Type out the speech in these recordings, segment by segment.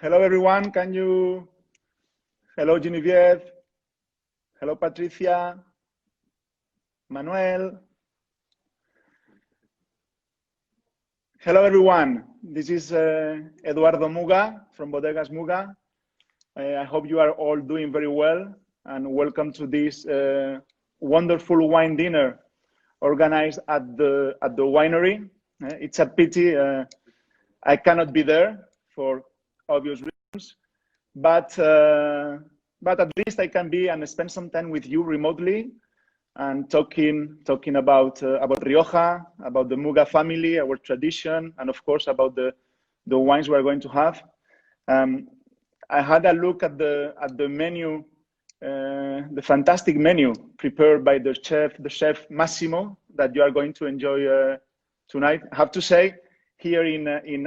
Hello, everyone. Hello, Genevieve. Hello, Patricia. Manuel. Hello, everyone. This is Eduardo Muga from Bodegas Muga. I hope you are all doing very well, and welcome to this wonderful wine dinner organized at the winery. It's a pity I cannot be there for obvious reasons, but at least I can be and spend some time with you remotely and talking about Rioja, about the Muga family, our tradition, and of course about the wines we are going to have. I had a look at the menu, the fantastic menu prepared by the chef Massimo that you are going to enjoy tonight. I have to say, here in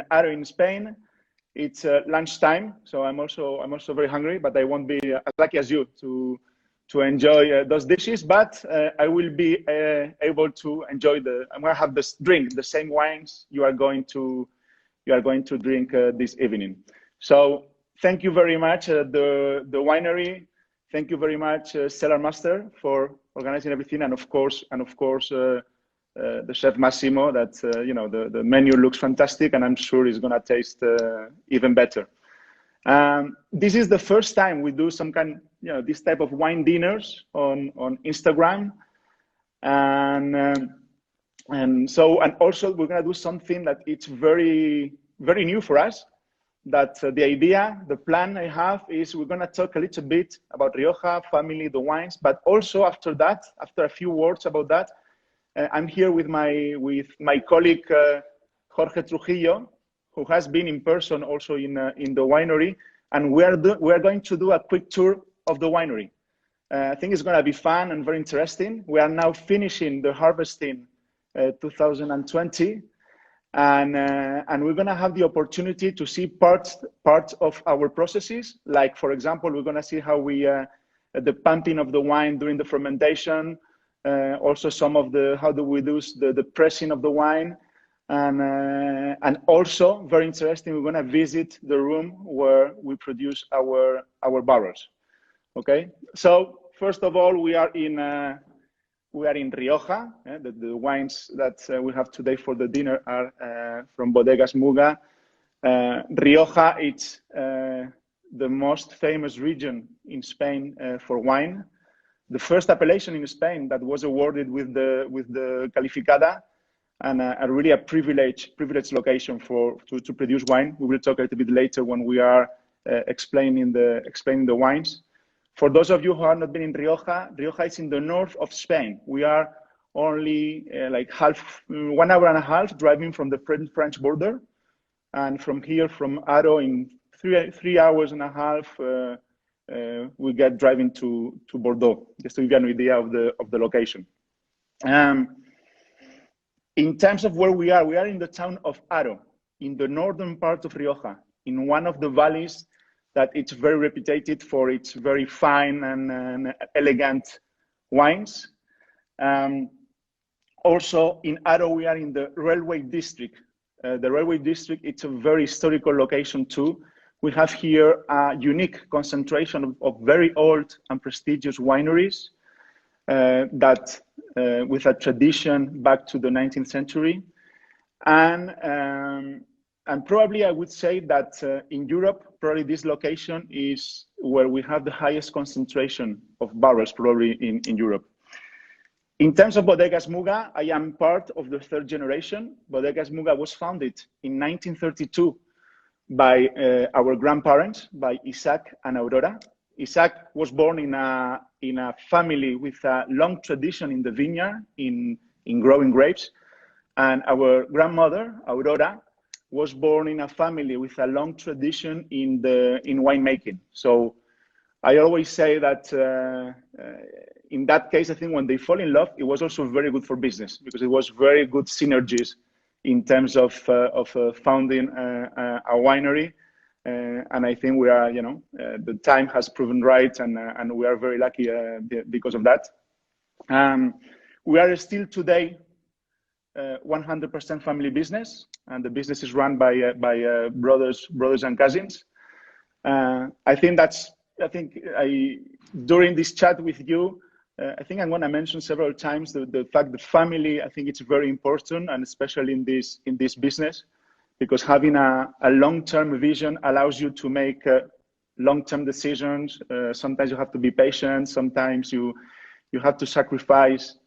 Aro in Spain, it's lunchtime, so I'm also very hungry, but I won't be as lucky as you to enjoy those dishes. But I will be able to enjoy I'm going to have drink the same wines you are going to drink this evening. So thank you very much, the winery. Thank you very much, Cellar Master, for organizing everything, and of course the chef Massimo. That the menu looks fantastic, and I'm sure it's gonna taste even better. This is the first time we do some kind, this type of wine dinners on Instagram, and also we're gonna do something that it's very very new for us. That the plan I have is we're gonna talk a little bit about Rioja family, the wines, but also after that, after a few words about that. I'm here with my colleague Jorge Trujillo, who has been in person also in the winery, and we are going to do a quick tour of the winery. I think it's going to be fun and very interesting. We are now finishing the harvesting 2020, and we're going to have the opportunity to see parts of our processes. Like, for example, we're going to see how the pumping of the wine during the fermentation. Also some of how do we do the pressing of the wine, and also very interesting, we're going to visit the room where we produce our barrels. Okay, so first of all, we are in Rioja. The wines that we have today for the dinner are from Bodegas Muga. Rioja, it's the most famous region in Spain for wine. The first appellation in Spain that was awarded with the Calificada, and really a privileged location to produce wine. We will talk a little bit later when we are explaining the wines. For those of you who have not been in Rioja is in the north of Spain. We are only like 1 hour and a half driving from the French border, and from here, from Aro, in 3 hours and a half. We get driving to Bordeaux, just to give you an idea of the location. In terms of where we are in the town of Aro, in the northern part of Rioja, in one of the valleys that it's very reputed for its very fine and elegant wines. Also in Aro, we are in the railway district. The railway district, it's a very historical location too. We have here a unique concentration of very old and prestigious wineries that with a tradition back to the 19th century. And probably I would say that in Europe, probably this location is where we have the highest concentration of barrels, probably in Europe. In terms of Bodegas Muga, I am part of the third generation. Bodegas Muga was founded in 1932 by our grandparents, by Isaac and Aurora. Isaac was born in a family with a long tradition in the vineyard, in growing grapes. And our grandmother, Aurora, was born in a family with a long tradition in winemaking. So I always say that in that case, I think when they fall in love, it was also very good for business, because it was very good synergies in terms of founding a winery. And I think we are, the time has proven right, and we are very lucky because of that. We are still today 100% family business, and the business is run by brothers and cousins. I think during this chat with you, I think I'm going to mention several times the fact that family, I think it's very important, and especially in this business, because having a long-term vision allows you to make long-term decisions. Sometimes you have to be patient. Sometimes you have to sacrifice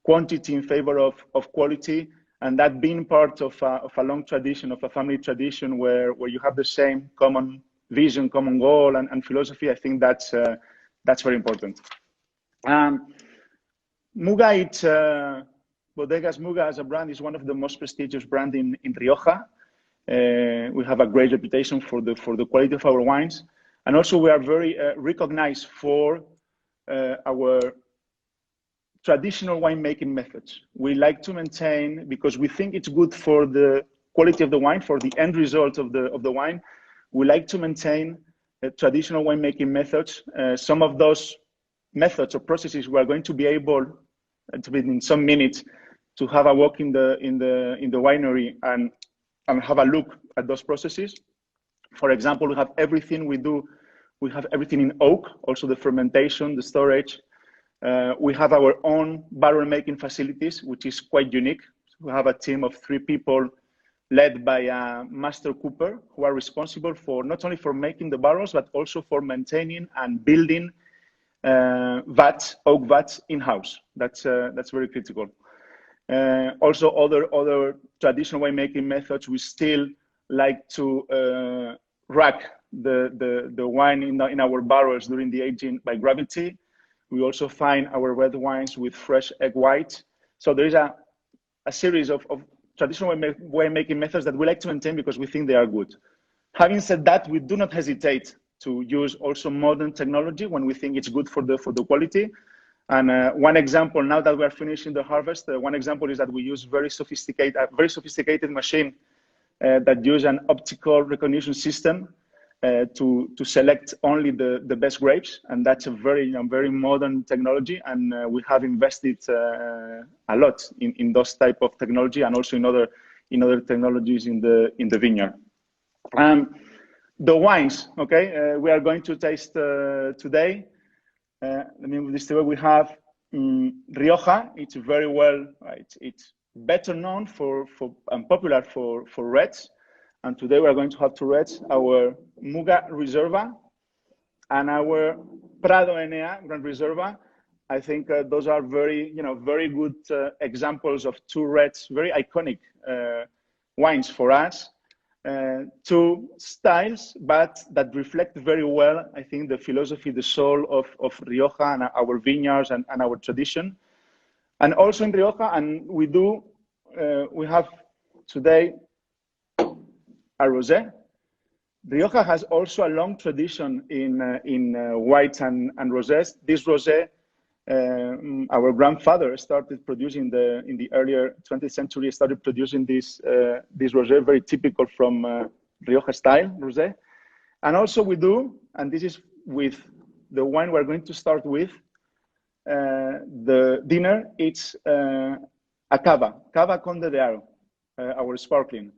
quantity in favor of quality. And that being part of a long tradition, of a family tradition where you have the same common vision, common goal, and philosophy, I think that's very important. Muga, Bodegas Muga as a brand is one of the most prestigious brands in Rioja. We have a great reputation for the quality of our wines, and also we are very recognized for our traditional winemaking methods. We like to maintain, because we think it's good for the quality of the wine, for the end result of the wine. We like to maintain traditional winemaking methods. Some of those methods or processes we are going to be able to, in some minutes, to have a walk in the winery and have a look at those processes. For example, we have everything we do. We have everything in oak, also the fermentation, the storage. We have our own barrel making facilities, which is quite unique. We have a team of 3 people led by a master cooper who are responsible for not only for making the barrels, but also for maintaining and building oak vats in-house. That's very critical. Also, other traditional winemaking methods, we still like to rack the wine in our barrels during the aging by gravity. We also find our red wines with fresh egg white. So there is a series of traditional winemaking methods that we like to maintain because we think they are good. Having said that, we do not hesitate to use also modern technology when we think it's good for the quality. And one example, now that we are finishing the harvest, one example is that we use a very sophisticated machine that use an optical recognition system to select only the best grapes, and that's a very modern technology, and we have invested a lot in those type of technology, and also in other technologies in the vineyard. The wines, okay, we are going to taste today. Let me move this to where we have Rioja. It's very well, it's better known for and popular for reds. And today we are going to have 2 reds, our Muga Reserva and our Prado Enea Grand Reserva. I think those are very good examples of 2 reds, very iconic wines for us. 2 styles, but that reflect very well, I think, the philosophy, the soul of Rioja and our vineyards and our tradition. And also in Rioja, and we have today a rosé. Rioja has also a long tradition in whites and rosés. This rosé, our grandfather started producing in the earlier 20th century. Started producing this rosé, very typical from Rioja style rosé. And also we do, and this is with the wine we're going to start with. The dinner, it's a Cava Conde de Aro, our sparkling.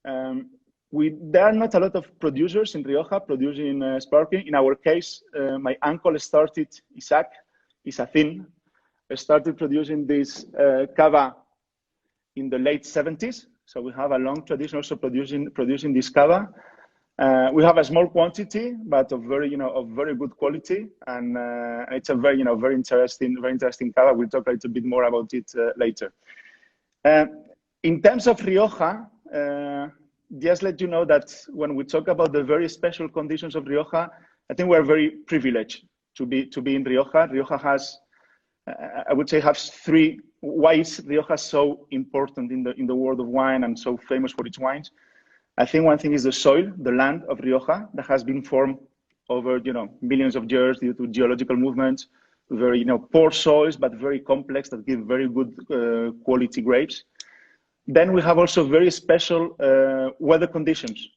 There are not a lot of producers in Rioja producing sparkling. In our case, my uncle started, Isacin, started producing this cava in the late 70s. So we have a long tradition also producing this cava. We have a small quantity, but of very good quality, and it's a very interesting cava. We'll talk a little bit more about it later. In terms of Rioja, just let you know that when we talk about the very special conditions of Rioja, I think we're very privileged to be in Rioja. Rioja has, I would say, has 3. Why is Rioja so important in the world of wine and so famous for its wines? I think one thing is the soil, the land of Rioja, that has been formed over millions of years due to geological movements. Very poor soils, but very complex, that give very good quality grapes. Then we have also very special weather conditions.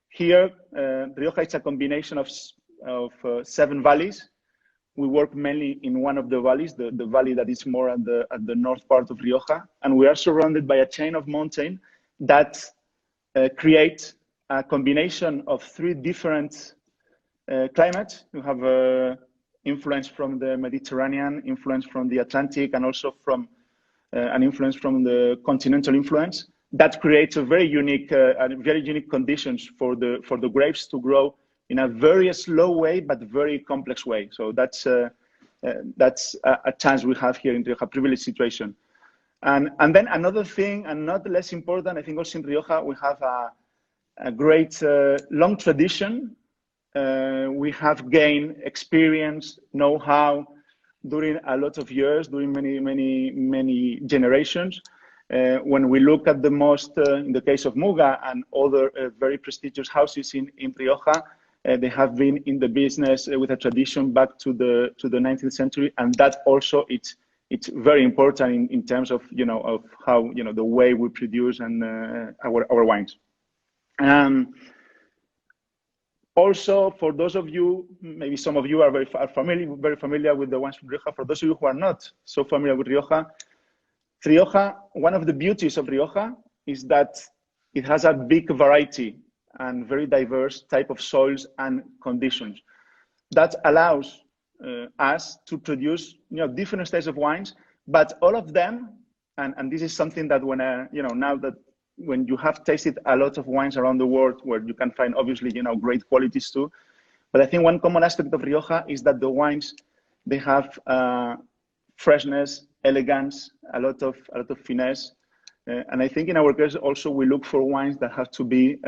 Here, Rioja is a combination of 7 valleys. We work mainly in one of the valleys, the valley that is more at the north part of Rioja, and we are surrounded by a chain of mountains that create a combination of 3 different climate. You have influence from the Mediterranean, influence from the Atlantic, and also from an influence from the continental influence. That creates a very unique conditions for the grapes to grow in a very slow way, but very complex way. So that's a chance we have here in Rioja, privileged situation. And then another thing, and not less important, I think also in Rioja, we have a great long tradition. We have gained experience, know-how during a lot of years, during many generations. When we look at the most, in the case of Muga and other very prestigious houses in Rioja, they have been in the business with a tradition back to the 19th century, and that also it's very important in terms of of how the way we produce and our wines. Also, for those of you, maybe some of you are very familiar with the wines from Rioja. For those of you who are not so familiar with Rioja, one of the beauties of Rioja is that it has a big variety and very diverse type of soils and conditions. That allows us to produce different styles of wines, but all of them, and this is something that when now that when you have tasted a lot of wines around the world, where you can find obviously great qualities too, but I think one common aspect of Rioja is that the wines, they have freshness, elegance, a lot of finesse, and I think in our case also we look for wines that have to be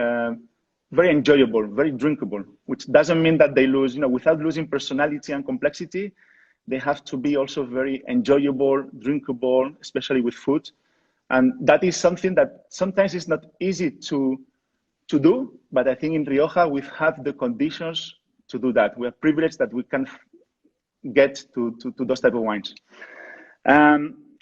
very enjoyable, very drinkable, which doesn't mean that they lose, without losing personality and complexity, they have to be also very enjoyable, drinkable, especially with food. And that is something that sometimes is not easy to do, but I think in Rioja we have the conditions to do that. We are privileged that we can get to those type of wines.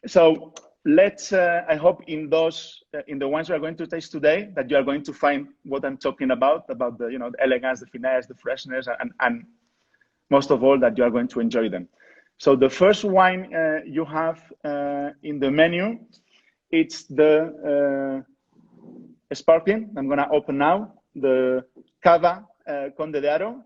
So let's, I hope in the wines we are going to taste today, that you are going to find what I'm talking about the, the elegance, the finesse, the freshness, and most of all, that you are going to enjoy them. So the first wine you have in the menu, it's the sparkling. I'm gonna open now, the Cava Conde de Aro.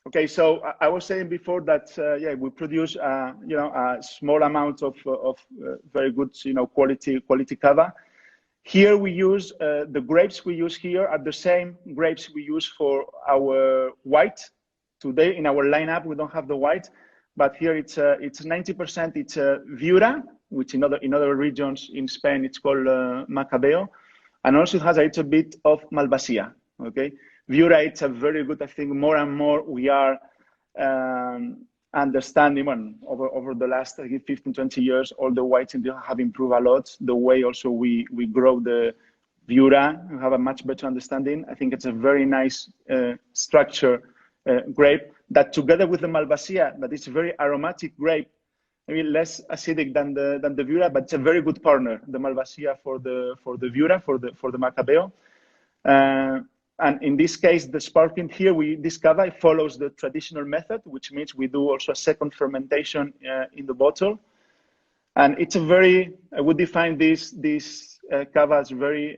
Okay, so I was saying before that yeah, we produce a small amount of very good quality cava. Here we use the grapes we use here are the same grapes we use for our white. Today in our lineup we don't have the white, but here it's 90% it's Viura, which in other regions in Spain it's called Macabeo, and also it has a little bit of Malvasia. Okay. Viura, it's a very good, I think more and more we are understanding over the last 15, 20 years, all the whites in Rioja have improved a lot. The way also we grow the Viura, we have a much better understanding. I think it's a very nice structure grape that together with the Malvasia, that is a very aromatic grape, maybe less acidic than the Viura, but it's a very good partner, the Malvasia for the Viura, for the Macabeo. And in this case, the sparkling here, this cava follows the traditional method, which means we do also a second fermentation in the bottle. And it's a very, I would define this cava as very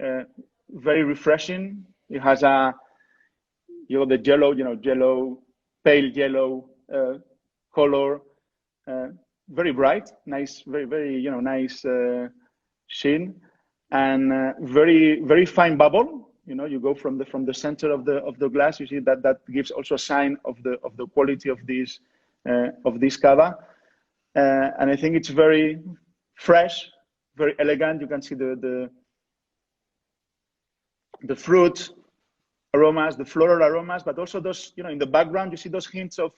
refreshing. It has the yellow, pale yellow color, very bright, nice, very nice sheen, and very fine bubble. You go from the center of the glass. You see that gives also a sign of the quality of this cava, and I think it's very fresh, very elegant. You can see the fruit aromas, the floral aromas, but also those in the background you see those hints of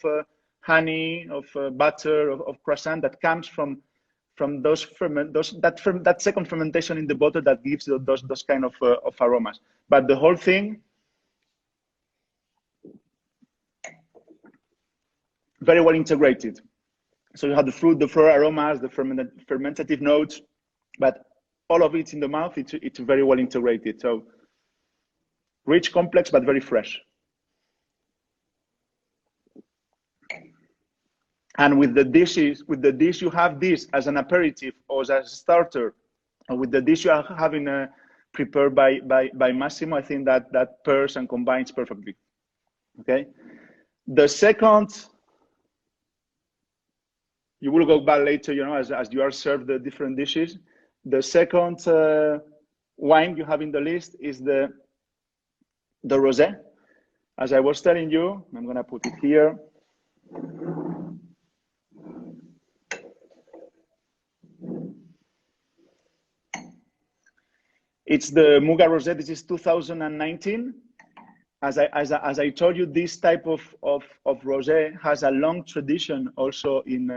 honey, of butter, of croissant that comes from that second fermentation in the bottle that gives those kind of aromas. But the whole thing very well integrated. So you have the fruit, the floral aromas, the fermentative notes, but all of it in the mouth, it's very well integrated. So rich, complex, but very fresh. And with the dish, you have this as an aperitif or as a starter. And with the dish you are having prepared by Massimo, I think that pairs and combines perfectly. Okay. The second, you will go back later, you know, as you are served the different dishes. The second wine you have in the list is the rosé. As I was telling you, I'm gonna put it here. It's the Muga Rosé. This is 2019. As I told you, this type of rosé has a long tradition also in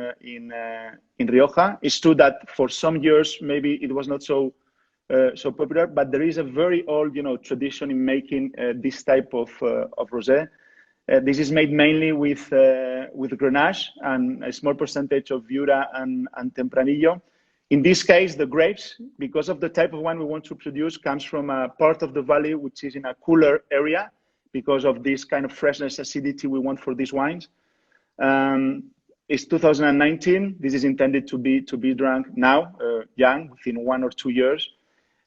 Rioja. It's true that for some years maybe it was not so popular, but there is a very old, you know, tradition in making this type of rosé. This is made mainly with Grenache and a small percentage of Viura and Tempranillo. In this case, the grapes, because of the type of wine we want to produce, comes from a part of the valley which is in a cooler area because of this kind of freshness, acidity we want for these wines. It's 2019. This is intended to be drunk now, young, within 1 or 2 years.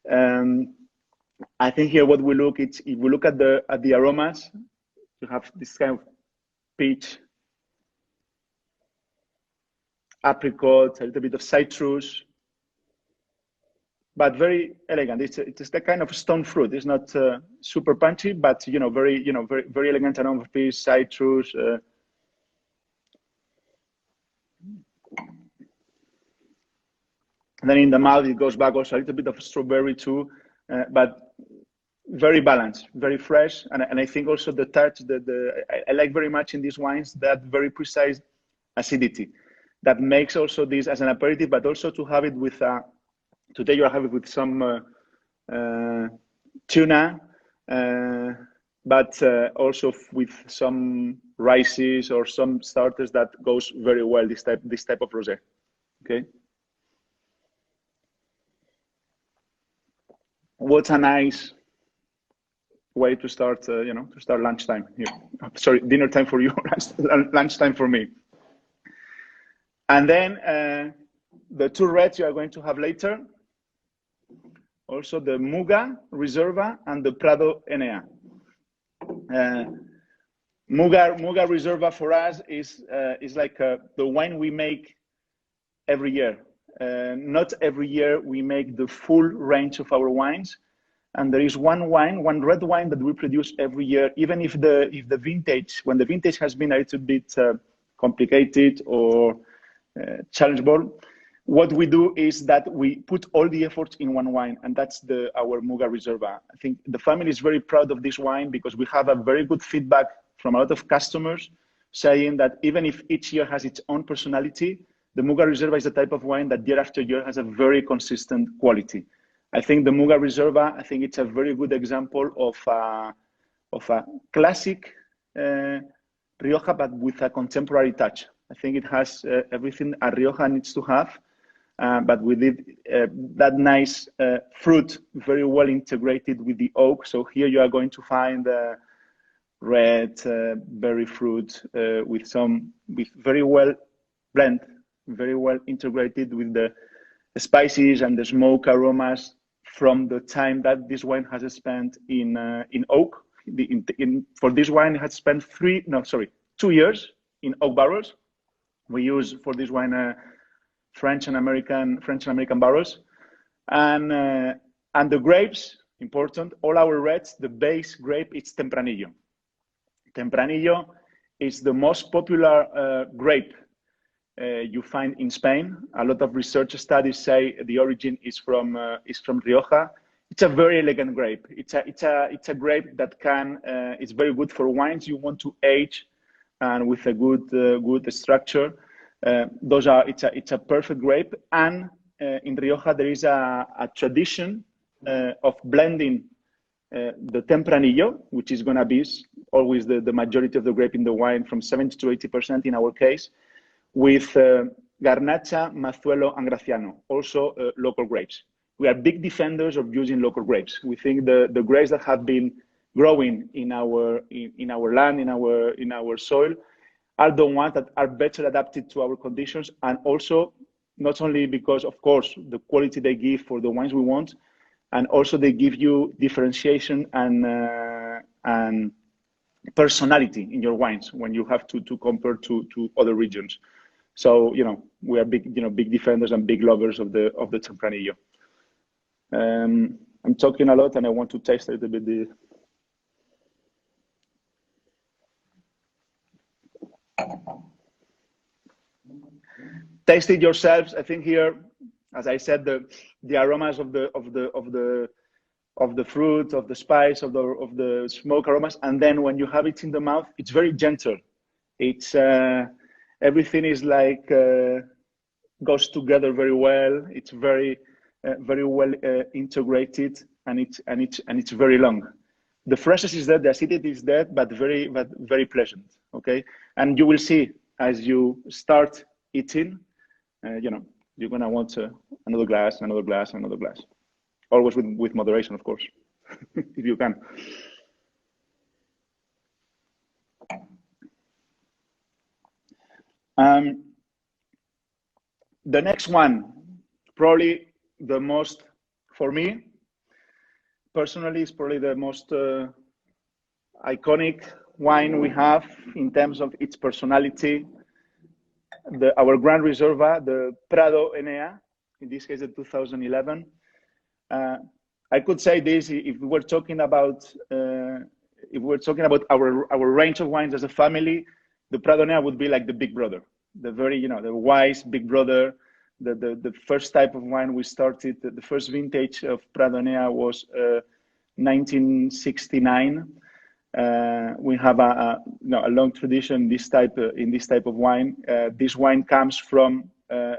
I think here what we look, if we look at the aromas, you have this kind of peach, apricot, a little bit of citrus, but very elegant. It's the kind of stone fruit. It's not super punchy, but you know, very elegant aroma of peach, citrus. And then in the mouth, it goes back also a little bit of strawberry too, but very balanced, very fresh. And I think also the touch, I like very much in these wines that very precise acidity that makes also this as an aperitif, but also to have it with today you have it with some tuna, but also with some rices or some starters that goes very well. This type of rosé. Okay. What a nice way to start. To start lunchtime here. Sorry, dinner time for you, lunchtime for me. And then the two reds you are going to have later. Also the Muga Reserva and the Prado Enea. Muga Reserva for us is like the wine we make every year. Not every year we make the full range of our wines, and there is one red wine that we produce every year, even if the vintage has been a little bit complicated or challengeable. What we do is that we put all the efforts in one wine, and that's our Muga Reserva. I think the family is very proud of this wine because we have a very good feedback from a lot of customers saying that even if each year has its own personality, the Muga Reserva is the type of wine that year after year has a very consistent quality. I think the Muga Reserva, I think it's a very good example of a classic Rioja, but with a contemporary touch. I think it has everything a Rioja needs to have. But with that nice fruit very well integrated with the oak. So here you are going to find red berry fruit with very well blend, very well integrated with the spices and the smoke aromas from the time that this wine has spent in oak. For this wine, it has spent 2 years in oak barrels. We use for this wine French and American barrels, and the grapes, important. All our reds, the base grape, it's Tempranillo. Tempranillo is the most popular grape you find in Spain. A lot of research studies say the origin is from Rioja. It's a very elegant grape. It's a grape that it's very good for wines you want to age, and with a good structure. It's a perfect grape, and in Rioja there is a tradition of blending the Tempranillo, which is going to be always the majority of the grape in the wine, from 70 to 80% in our case, with Garnacha, Mazuelo, and Graciano, also local grapes. We are big defenders of using local grapes. We think the grapes that have been growing in our land, in our soil, are the ones that are better adapted to our conditions, and also not only because, of course, the quality they give for the wines we want, and also they give you differentiation and personality in your wines when you have to compare to other regions. So we are big defenders and big lovers of the Tempranillo. I'm talking a lot, and I want to taste a little bit the. Taste it yourselves. I think here, as I said, the aromas of the fruit, of the spice, of the smoke aromas, and then when you have it in the mouth, it's very gentle. It's everything is like goes together very well. It's very well integrated, and it's very long. The freshness is there, the acidity is there, but very pleasant. Okay, and you will see as you start eating, you're gonna want another glass, another glass, another glass. Always with moderation, of course, if you can. The next one, probably the most, for me personally, is probably the most iconic wine we have in terms of its personality. Our Grand Reserva, the Prado Enea, in this case, the 2011. I could say this if we were talking about our range of wines as a family. The Prado Enea would be like the big brother, the very the wise big brother. The first type of wine we started, the first vintage of Prado Enea was 1969. We have a long tradition in this type of wine. This wine comes from a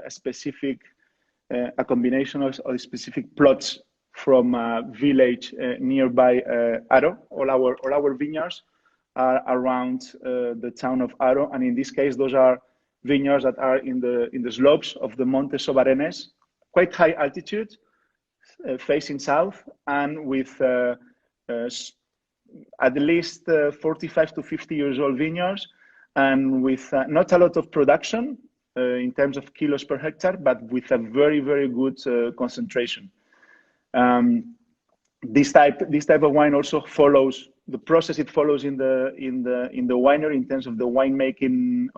combination of specific plots from a village nearby Aro. All our vineyards are around the town of Aro, and in this case, those are vineyards that are in the slopes of the Monte Sobarenes, quite high altitude, facing south, and with at least 45 to 50 years old vineyards, and with not a lot of production in terms of kilos per hectare, but with a very good concentration. This type of wine also follows the process it follows in the winery in terms of the winemaking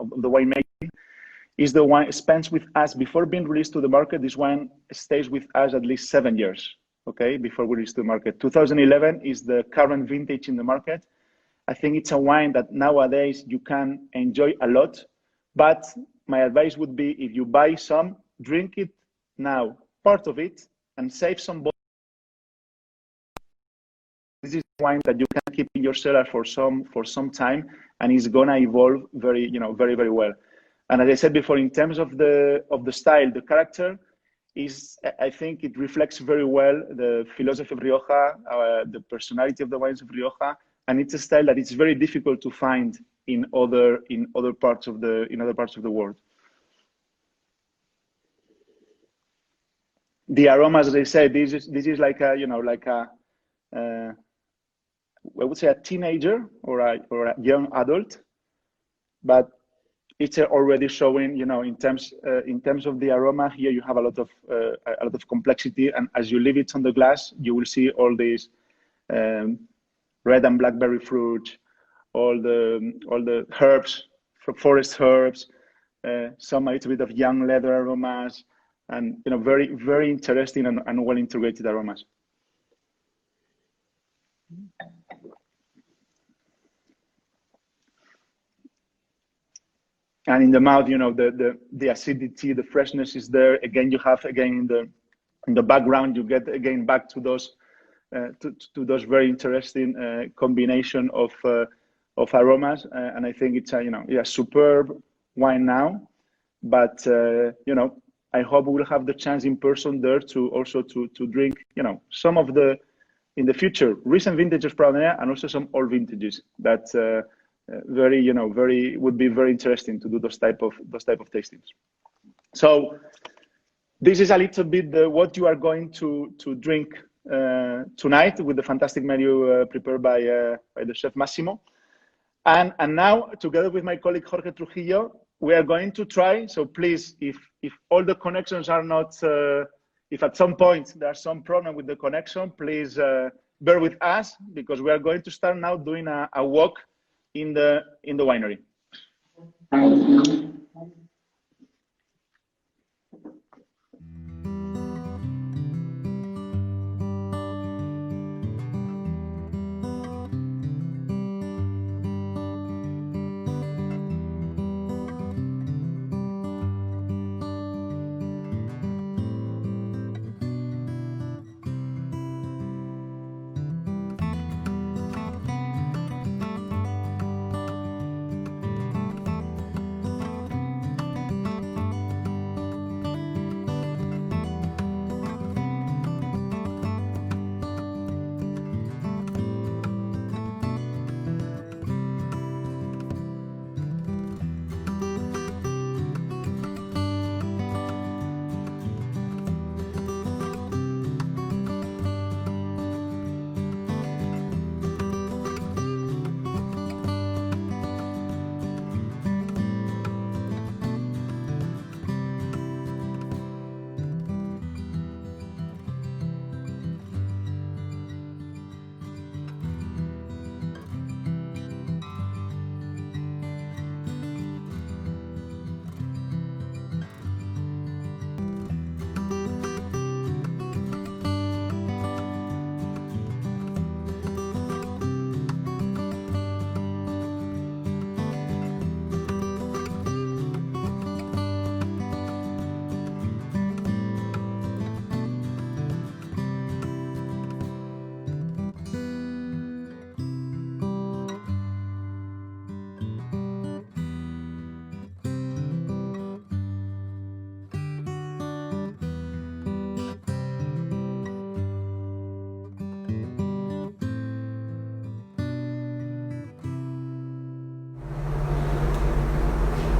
is the wine spends with us before being released to the market. This wine stays with us at least 7 years. Okay, before we release to the market. 2011 is the current vintage in the market. I think it's a wine that nowadays you can enjoy a lot, but my advice would be, if you buy some, drink it now, part of it, and save some bottles. This is wine that you can keep in your cellar for some time, and it's gonna evolve very well. And as I said before, in terms of the style, the character, I think it reflects very well the philosophy of Rioja, the personality of the wines of Rioja, and it's a style that it's very difficult to find in other parts of the world. The aromas, as I said, this is like a I would say a teenager or a young adult, but it's already showing, in terms of the aroma. Here you have a lot of complexity, and as you leave it on the glass, you will see all these red and blackberry fruit, all the herbs, forest herbs, some a little bit of young leather aromas, and very interesting and well integrated aromas. And in the mouth, the acidity, the freshness is there. Again, you have in the background, you get again back to those very interesting combination of aromas. And I think it's a superb wine now. But I hope we'll have the chance in person there to also to drink some of the in the future recent vintages Prado Enea, and also some old vintages that. Would be very interesting to do those type of tastings. So this is a little bit what you are going to drink tonight with the fantastic menu prepared by the chef Massimo. And now, together with my colleague Jorge Trujillo, we are going to try. So please, if all the connections are not, if at some point there's some problem with the connection, please bear with us, because we are going to start now doing a walk in the winery.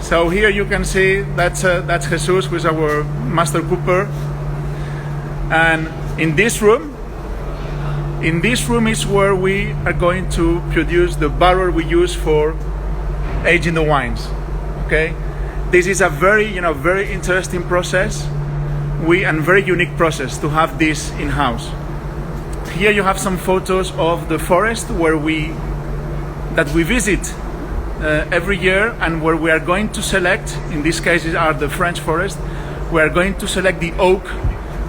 So here you can see that's Jesus, who is our master cooper. And in this room is where we are going to produce the barrel we use for aging the wines. Okay, this is a very interesting process, and very unique process to have this in house. Here you have some photos of the forest that we visit every year, and where we are going to select, in this case are the French forest, we are going to select the oak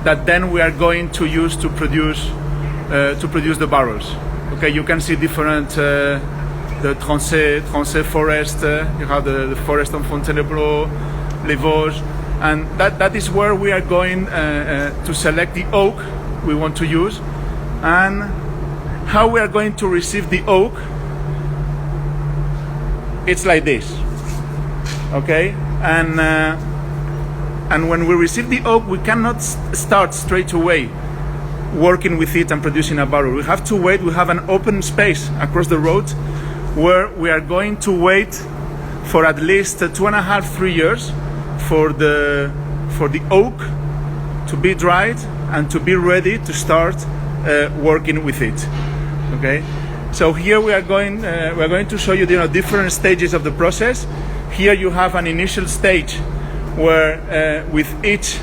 that then we are going to use to produce the barrels. Okay, you can see different, the Trancé forest, you have the forest of Fontainebleau, Les Vosges, and that is where we are going to select the oak we want to use. And how we are going to receive the oak, it's like this, okay? And when we receive the oak, we cannot start straight away working with it and producing a barrel. We have to wait. We have an open space across the road where we are going to wait for at least 2.5-3 years for the oak to be dried and to be ready to start working with it. Okay. So here we are going to show you the different stages of the process. Here you have an initial stage where with each,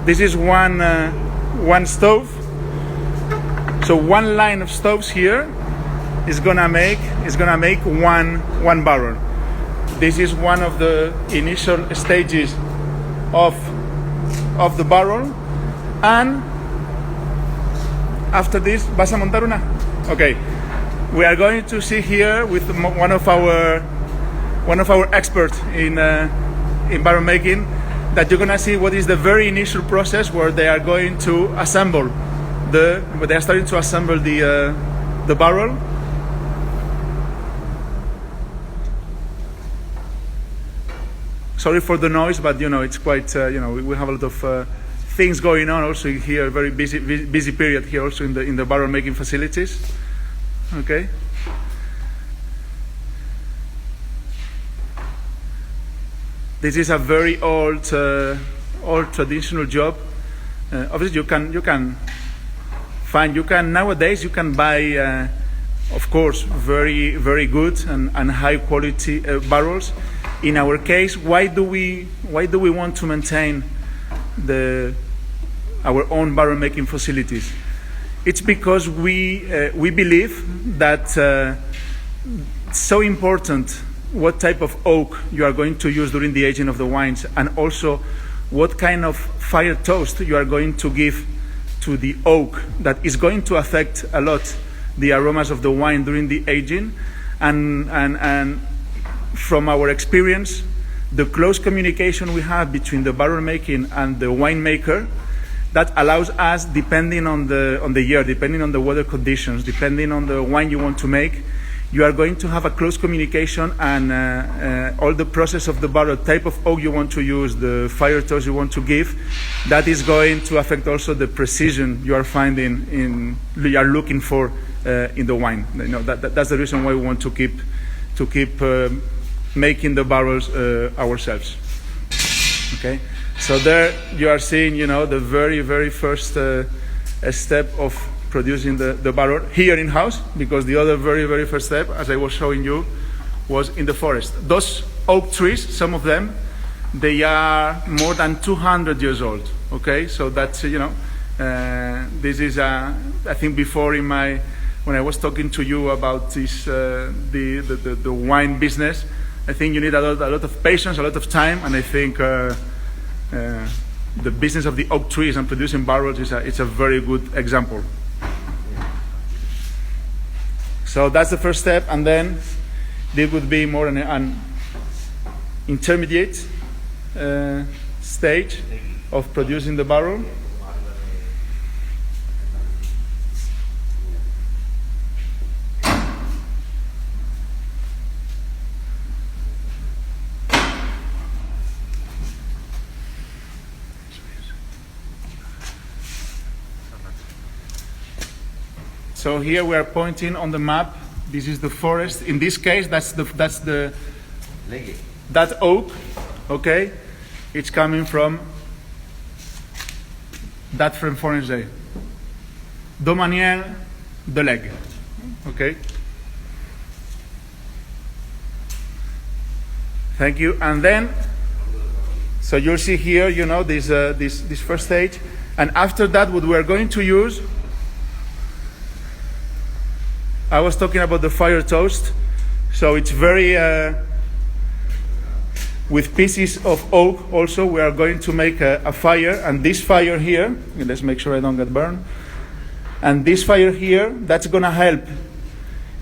this is one stove. So one line of stoves here is gonna make one barrel. This is one of the initial stages of the barrel, and after this, ¿vas a montar una? Okay, we are going to see here with one of our experts in barrel making, that you're gonna see what is the very initial process where they are going to assemble they are starting to assemble the barrel. Sorry for the noise, but it's quite we have a lot of things going on also here. Very busy period here also in the barrel making facilities. Okay. This is a very old traditional job. Obviously, you can nowadays you can buy, of course, very good and high quality barrels. In our case, why do we want to maintain our own barrel making facilities? It's because we believe that it's so important what type of oak you are going to use during the aging of the wines, and also what kind of fire toast you are going to give to the oak that is going to affect a lot the aromas of the wine during the aging. And from our experience, the close communication we have between the barrel making and the winemaker, that allows us, depending on the year, depending on the weather conditions, depending on the wine you want to make, you are going to have a close communication, and all the process of the barrel, type of oak you want to use, the fire toast you want to give, that is going to affect also the precision you are looking for in the wine. You know, that's the reason why we want to keep making the barrels ourselves. Okay, so there you are seeing, you know, the very first step of producing the barrel here in house, because the other very first step, as I was showing you, was in the forest. Those oak trees, some of them, they are more than 200 years old. Okay, so that's, you know, this is I think before when I was talking to you about this the wine business, I think you need a lot of patience, a lot of time, and I think the business of the oak trees and producing barrels it's a very good example. So that's the first step, and then there would be more an intermediate stage of producing the barrel. So here we are pointing on the map. This is the forest. In this case, that oak. Okay, it's coming from that from forest there. Domaniel de Leg. Okay. Thank you. And then, so you'll see here, you know, this first stage, and after that, what we are going to use. I was talking about the fire toast, so it's very with pieces of oak. Also, we are going to make a fire, and this fire here, let's make sure I don't get burned. And this fire here, that's going to help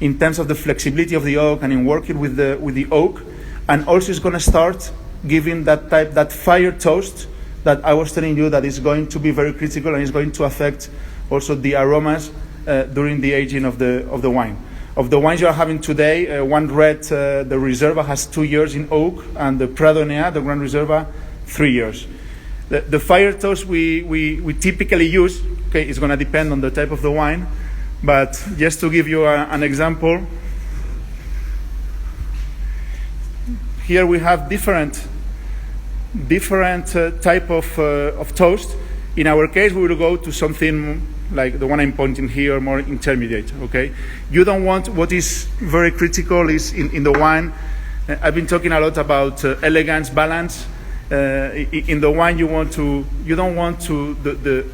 in terms of the flexibility of the oak and in working with the oak, and also it's going to start giving that fire toast that I was telling you that is going to be very critical and is going to affect also the aromas. During the aging of the wine. Of the wines you are having today, one red, the Reserva has 2 years in oak, and the Pradonea, the Grand Reserva, 3 years. The fire toast we typically use, okay, it's going to depend on the type of the wine, but just to give you an example, here we have different type of toast. In our case, we will go to something like the one I'm pointing here, more intermediate, okay? You don't want, what is very critical is in the wine, I've been talking a lot about elegance, balance. In the wine, you don't want the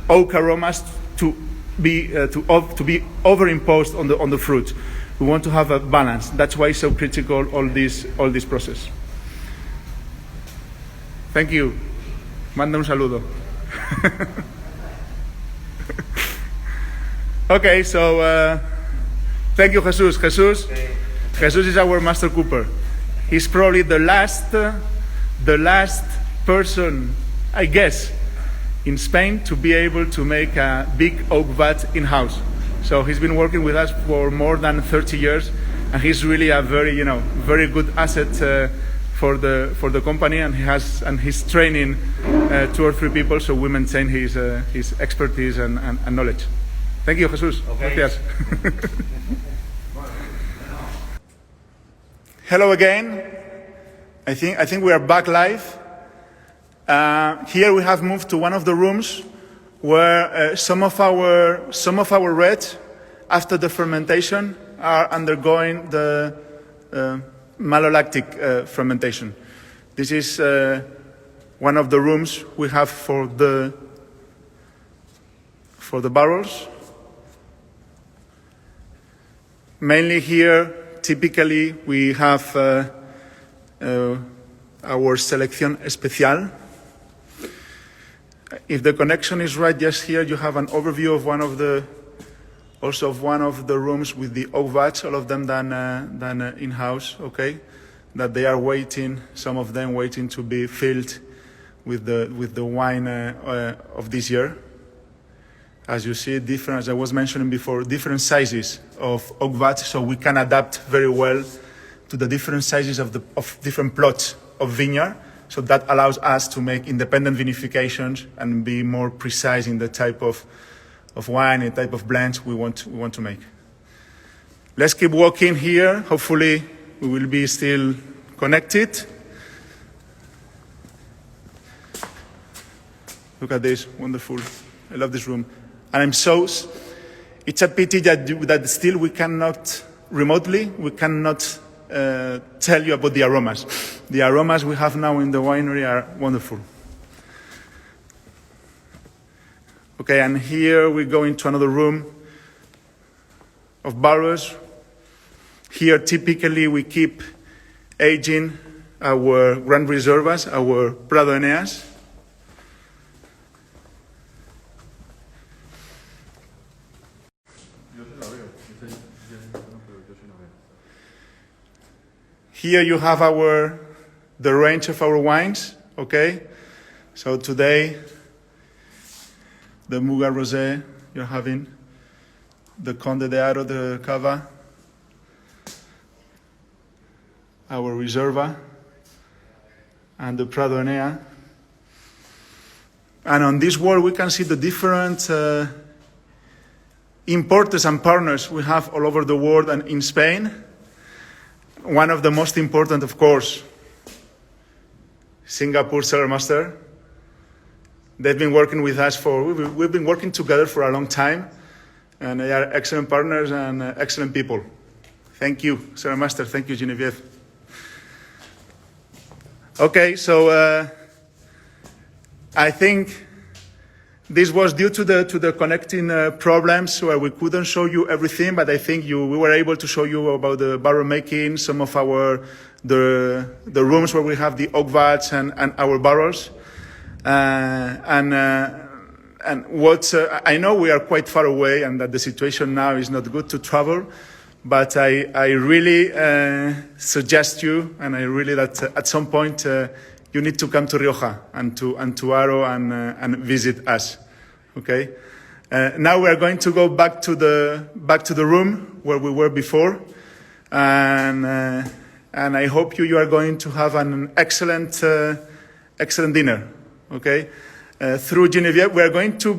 oak aromas to be overimposed on the fruit. We want to have a balance. That's why it's so critical, all this process. Thank you. Manda un saludo. Okay, so thank you, Jesus. Jesus is our master cooper. He's probably the last person, I guess, in Spain to be able to make a big oak vat in-house. So he's been working with us for more than 30 years, and he's really a very good asset for the company, and he's training 2 or 3 people, so we maintain his expertise and knowledge. Thank you, Jesus. Okay. Gracias. Hello again. I think we are back live. Here we have moved to one of the rooms where some of our red, after the fermentation, are undergoing the malolactic fermentation. This is one of the rooms we have for the barrels. Mainly here, typically we have our selección especial. If the connection is right, just here you have an overview of one of the rooms with the oak vats, all of them done in-house, okay? That they are waiting, some of them waiting to be filled with the wine of this year. As you see, different, as I was mentioning before, different sizes of oak vats, so we can adapt very well to the different sizes of different plots of vineyard. So that allows us to make independent vinifications and be more precise in the type of wine and type of blends we want to make. Let's keep walking here. Hopefully we will be still connected. Look at this, wonderful. I love this room. And it's a pity that still we cannot tell you about the aromas. The aromas we have now in the winery are wonderful. Okay, and here we go into another room of barrels. Here typically we keep aging our Grand Reservas, our Prado Eneas. Here you have the range of our wines, okay? So today, the Muga Rosé you're having, the Conde de Aro de Cava, our Reserva, and the Prado Enea. And on this wall we can see the different importers and partners we have all over the world and in Spain. One of the most important, of course, Singapore Cellar Master. They've been working with us we've been working together for a long time, and they are excellent partners and excellent people. Thank you, Cellar Master. Thank you, Genevieve. Okay, so I think this was due to the connecting problems where we couldn't show you everything, but I think we were able to show you about the barrel making, some of the rooms where we have the oak vats and our barrels. And what I know we are quite far away and that the situation now is not good to travel, but I really suggest you, and I really that at some point you need to come to Rioja and to Aro and visit us. Okay. Now we are going to go back to the room where we were before, and I hope you are going to have an excellent dinner. Okay. Through Genevieve, we are going to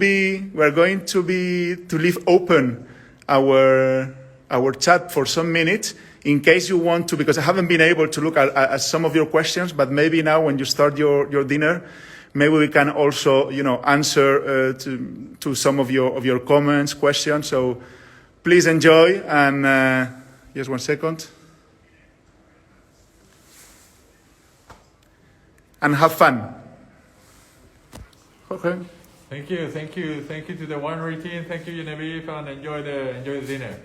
leave open our chat for some minutes in case you want to, because I haven't been able to look at some of your questions, but maybe now when you start your dinner, maybe we can also, answer to some of your comments, questions. So please enjoy, and just 1 second, and have fun. Okay. Thank you to the winery team. Thank you, Genevieve, and enjoy the dinner.